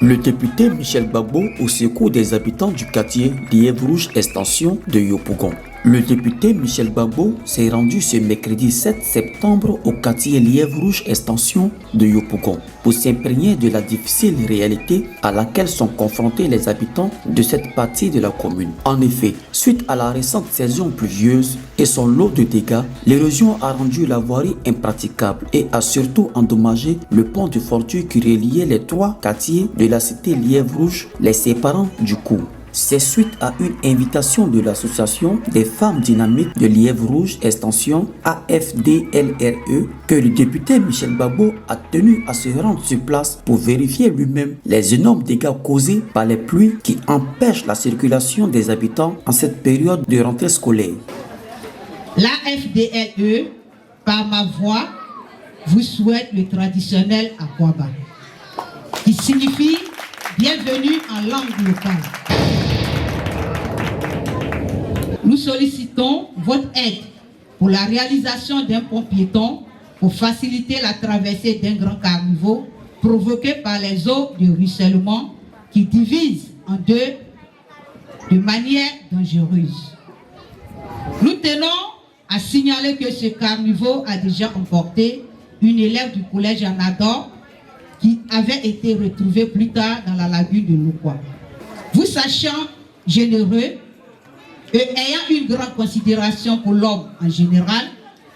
Le député Michel Gbagbo au secours des habitants du quartier Lièvre Rouge Extension de Yopougon. Le député Michel Gbagbo s'est rendu ce mercredi 7 septembre au quartier Lièvre Rouge Extension de Yopougon pour s'imprégner de la difficile réalité à laquelle sont confrontés les habitants de cette partie de la commune. En effet, suite à la récente saison pluvieuse et son lot de dégâts, l'érosion a rendu la voirie impraticable et a surtout endommagé le pont de Fortune qui reliait les trois quartiers de la cité Lièvre Rouge, les séparant du coup. C'est suite à une invitation de l'association des femmes dynamiques de Lièvre Rouge Extension AFDLRE que le député Michel Gbagbo a tenu à se rendre sur place pour vérifier lui-même les énormes dégâts causés par les pluies qui empêchent la circulation des habitants en cette période de rentrée scolaire. L'AFDLRE, par ma voix, vous souhaite le traditionnel Akwaba, qui signifie bienvenue en langue locale. Nous sollicitons votre aide pour la réalisation d'un pont piéton pour faciliter la traversée d'un grand caniveau provoqué par les eaux de ruissellement qui divisent en deux de manière dangereuse. Nous tenons à signaler que ce caniveau a déjà emporté une élève du collège Anador qui avait été retrouvée plus tard dans la lagune de Lokwa. Vous sachant généreux, et ayant une grande considération pour l'homme en général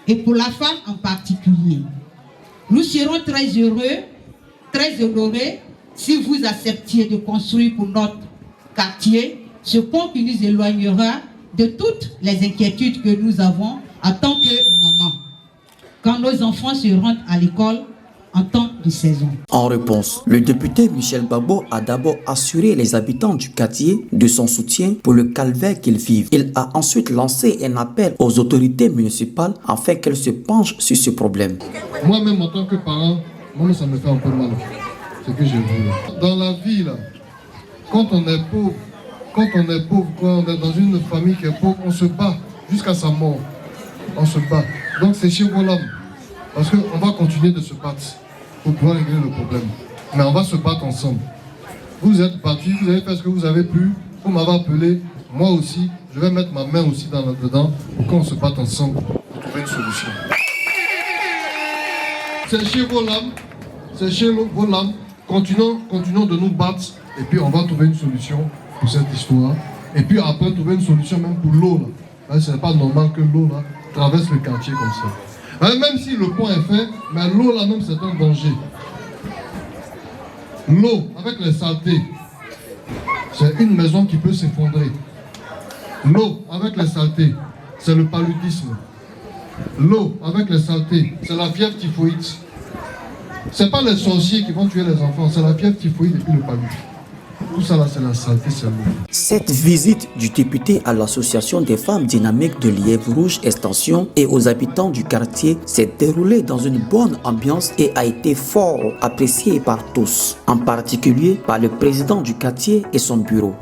et pour la femme en particulier, nous serons très heureux, très honorés si vous acceptiez de construire pour notre quartier ce pont qui nous éloignera de toutes les inquiétudes que nous avons en tant que maman, quand nos enfants se rendent à l'école en temps de saison. En réponse, le député Michel Gbagbo a d'abord assuré les habitants du quartier de son soutien pour le calvaire qu'ils vivent. Il a ensuite lancé un appel aux autorités municipales afin qu'elles se penchent sur ce problème. Moi-même, en tant que parent, moi, ça me fait un peu mal, ce que j'ai vu. Dans la vie, là, quand on est pauvre, quand on est dans une famille qui est pauvre, on se bat jusqu'à sa mort. On se bat. Donc c'est chez vous l'homme. Parce qu'on va continuer de se battre pour pouvoir régler le problème. Mais on va se battre ensemble. Vous êtes battus, vous avez fait ce que vous avez pu, vous m'avez appelé, moi aussi, je vais mettre ma main aussi dedans pour qu'on se batte ensemble pour trouver une solution. C'est chez vos lames, c'est chez vos lames. Continuons de nous battre et puis on va trouver une solution pour cette histoire. Et puis après, trouver une solution même pour l'eau. Là, ce n'est pas normal que l'eau là traverse le quartier comme ça. Même si le pont est fait, mais l'eau là même c'est un danger. L'eau avec les saletés, c'est une maison qui peut s'effondrer. L'eau avec les saletés, c'est le paludisme. L'eau avec les saletés, c'est la fièvre typhoïde. C'est pas les sorciers qui vont tuer les enfants, c'est la fièvre typhoïde et puis le paludisme. Tout ça là, c'est la saleté, c'est l'eau. Cette visite du député à l'association des femmes dynamiques de Lièvre Rouge Extension et aux habitants du quartier s'est déroulée dans une bonne ambiance et a été fort appréciée par tous, en particulier par le président du quartier et son bureau.